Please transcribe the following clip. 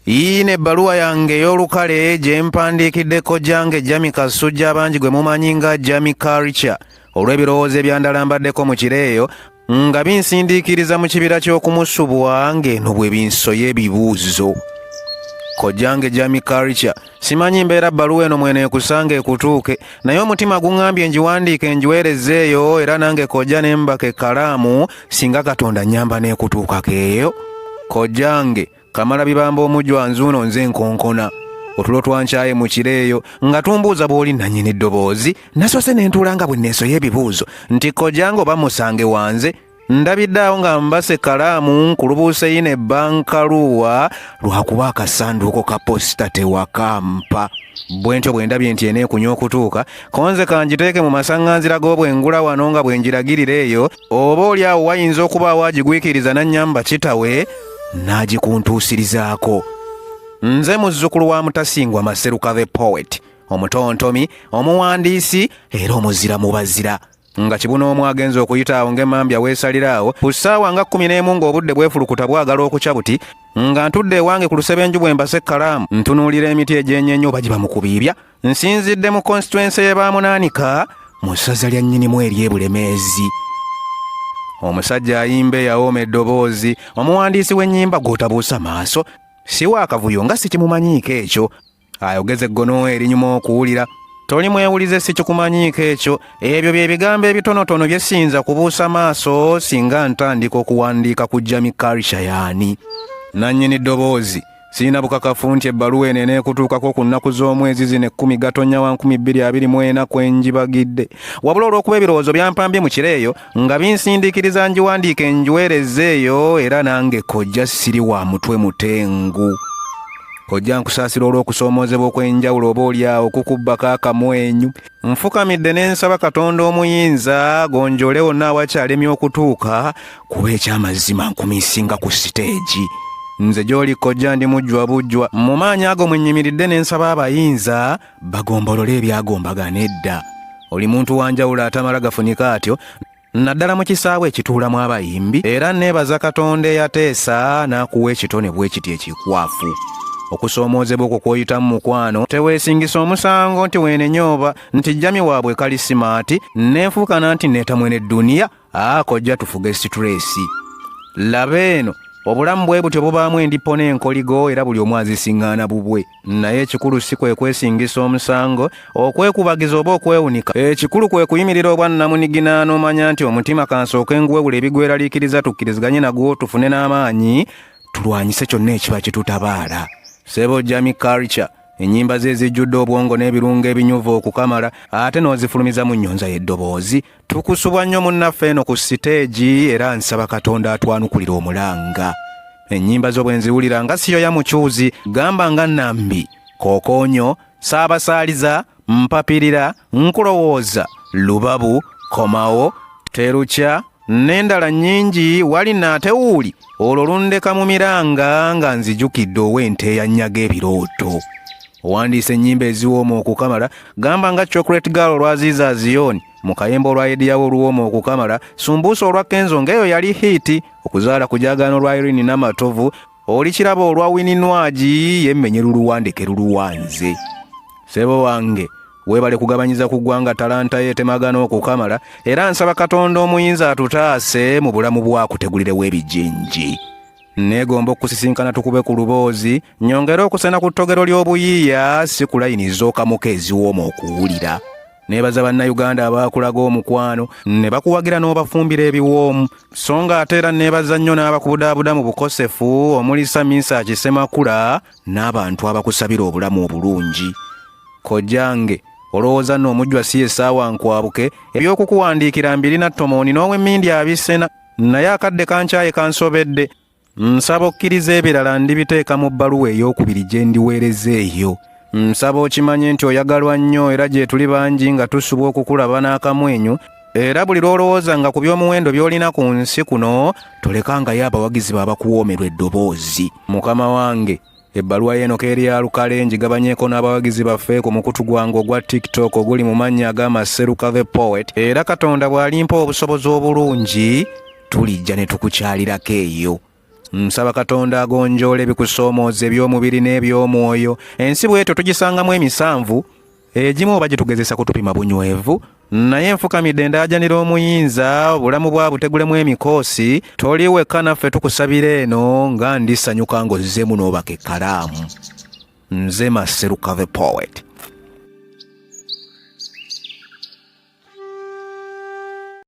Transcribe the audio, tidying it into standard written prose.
Iyi n'ebbaluwa yange ey'olukale gye mpandiikiddeko jange Jami Kasujja abangi gwe mumanyi nga Jami Culture olw'ebirowoozo ebyandalambaddeko mu kiro eyo nga binsindiikiriza mu kibira ky'okumusubwa ng'eno bwe binsoya ebibuuzo. Kojjange Jami Culture simanyi mbeera bbaluwa eno mwene ekusanga ekutuuke, naye omutima guŋŋambye ngiwandiike ngiweerezeeyo era nange kojja ne mbaka ekkalaamu singa Katonda nnyamba n'ekutuukako eyo. Kojjange Kamala bibamba omujjwa nzuuno nze nkonkona otulo twankyaye mu kiro eyo nga tumbuuza bw'oli nannyini eddoboozi, nasoose ne ntuula nga bwe neesoya ebibuuzo nti kojjange oba musange wanze. Ndabidde awo nga mbase kalaamu nkulubuuseyi n'ebbankaluwa lwakuba akasanduuko ka posita tewakampa. Bwe ntyo bwe ndabye nti eneekunya okutuuka konze kangiteeke mu masaŋŋanzira g'obwengula wano nga bwe ngiragirira eyo, oba oli awo wayinza okubaawo agigwikiriza nannyamba kitawe n'agikuntuusirizaako. Nze muzzukulu wa Mutasingwa Maseruka the Poet, omutontomi, omuwandiisi era omuzira mu bazira. Nga kibuna omu agenza okuyita awo ng'emmambya weesaliraawo ku ssaawa nga 11 ng'obudde bwefulukuta bwagala okukya buti, nga ntudde ewange ku lusebenju bwe mbase ekkalaamu ntunuulira emiti egy'ennyo oba giba mu kubiibya. Nsinzidde mu constituency ye Baamunaanika mu ssaza lya nnyinimu ery'e Omusajja ayimba eyawooma eddoboozi, omuwandiisi w'ennyimba gw'otabuusa maaso, si wa kavuyo nga si kimumanyiiko ekyo. Ayogeza eggono erinyuma okuwulira. Toli mwewulize si kikumanyiiko ekyo. Ebyo bye bigambo ebitonotono bye siyinza kubuusa maaso singa ntandika okuwandiika ku Jami Culture yaani. Nannyini ddoboozi sirina bukakafu nti ebbaluwa eno eneekutuukako ku nnaku z'omwezi zino 10 Gatonnya wa 2024 kwenjibagidde. Wabula olw'okuba ebirowoozo byampambye mu kiro eyo nga binsindiikiriza ngiwandiike ngiweerezeeyo era nange kojja siri wa mutwe mutengu. Kojja nkusaasira olw'okusoomoozebwa okw'enjawulo oba oli awo kukubbako akamwenyu. Nfukamidde ne nsaba Katonda omuyinza gonjole wonna awakyalemye okutuuka kuba ekyamazima nkumisinga ku siteegi. Nze gy'oli kojja ndi mujjwa bujjwa mu maanyi ago mwe nnyimiridde ne nsaba abayinza bagombolole ebyagombagana edda. Oli muntu wanjawulo atamala gafunika atyo, naddala mu kisaawe ekituulamu abayimbi, era neebaza Katonda eyateesa n'akuwa ekitone bwe kiti ekikwafu. Okusoomoozebwa okwo kw'oyitamu mukwano teweesingisa omusango nti weenenyooba nti Jami waabwe kali simaati neefuukana nti neetamwe n'edduniya. Kojja tufuge situresi. Laba eno obulamu bwe butyo bubaamu endipo n'enkoligo era buli omu azisiŋŋaana bubwe. Naye ekikulu si kwe kwesingisa omusango, okwekubagiza oba okwewunika. Ekikulu kwe kuyimirira obwannamunigina n'omanya nti omutima kansooke nguwewula ebigweraliikiriza tukkiriziganye nagwo tufune n'amaanyi tulwanyise kyonna ekiba kitutabaala. Ssebo Jami Culture ennyimba ze zijjudde obwongo n'ebirungo ebinyuvu okukamala ate n'ozifulumiza mu nnyonza y'eddoboozi. Tukusubwa nnyo munnaffe eno ku siteegi era nsaba Katonda atwanukulira omulanga. Ennyimba zo bwe nziwulira nga siyoya mukyuzi, gamba nga Nambi, Kookoonyo, Saabasaaliza, Mpapirira, Nkulowooza, Lubabu, Komawo, Terukya n'endala nnyingi wali naatewuuli olwo lundeka mu miranga nga nzijukidde ow'ente eyanyaga ebirooto. Owandiise ennyimba eziwooma okukamala gamba nga Chocolate Girl olwa Aziza Zioni, mu kayembe olwa Ediyawo oluwooma okukamala, Sumbuusa olwa Kenzo ng'eyo yali hiiti, okuzaala kujaagaana olwa Irene Namatovu, oli kirabo olwa Winnie Nwagi yemmenyera oluwandike luluwanze. Ssebo wange weebale kugabanyiza ku ggwanga talanta ye temagana okukamala era nsaba Katonda omuyinza atutaase mu bulamu bwakutegulirewo ebijinji. Neegomba okusisinkana tukube ku luboozi nyongera okusena ku ttogero ly'obuyiiya si kulayiniza okamuka eziwooma okuwulira. Neebaza bannayuganda abaakulaga omukwano ne bakuwagira n'obafumbira ebiwoomu, so nga ate era neebaza nnyo n'abakubudaabuda mu bukosefu omuli Samisa Kisemakula n'abantu abakusabira obulamu obulungi. Kojjange olowooza nno omujjwa si essaawa nkwabuke ebyokukuwandiikira mbirina ttomooni n'ow'emmindi abisena, naye akadde kankyaye kansobedde. Nsaba okkiriza ebirala ndibiteeka mu bbaluwa ey'okubiri gye ndiweereza eyo. Nsaba okimanye nti oyagalwa nnyo era gye tuli bangi nga tusubwa okukulaba n'akamwenyu, era buli lw'olowooza nga ku by'omuwendo by'olina ku nsi kuno tolekangayo abawagizi baabakuwoomerwa eddoboozi. Mukama wange ebbaluwa y'eno keeri ya lukale ngigabanyeeko n'abawagizi baffe ku mukutu gwange ogwa TikTok oguli mu mannya ag'Amaseruka the Poet, era Katonda bw'alimpa obusobozi obulungi tulijja ne tukukyalirako eyo. nsaba Katonda agonjoola ebikusoomooza eby'omubiri n'eby'omwoyo. Ensi bwetyo tugisangamu emisanvu, egimu oba gitugezesa kutupima bunywevu, naye enfukamidde ndaajanira omuyinza obulamu bwa butegulemu emikoosi. Toli wekka, naffe tukusabira eno nga ndisanyuka ng'ozzeemu n'obaka ekkalaamu. Nze Maseruka the Poet.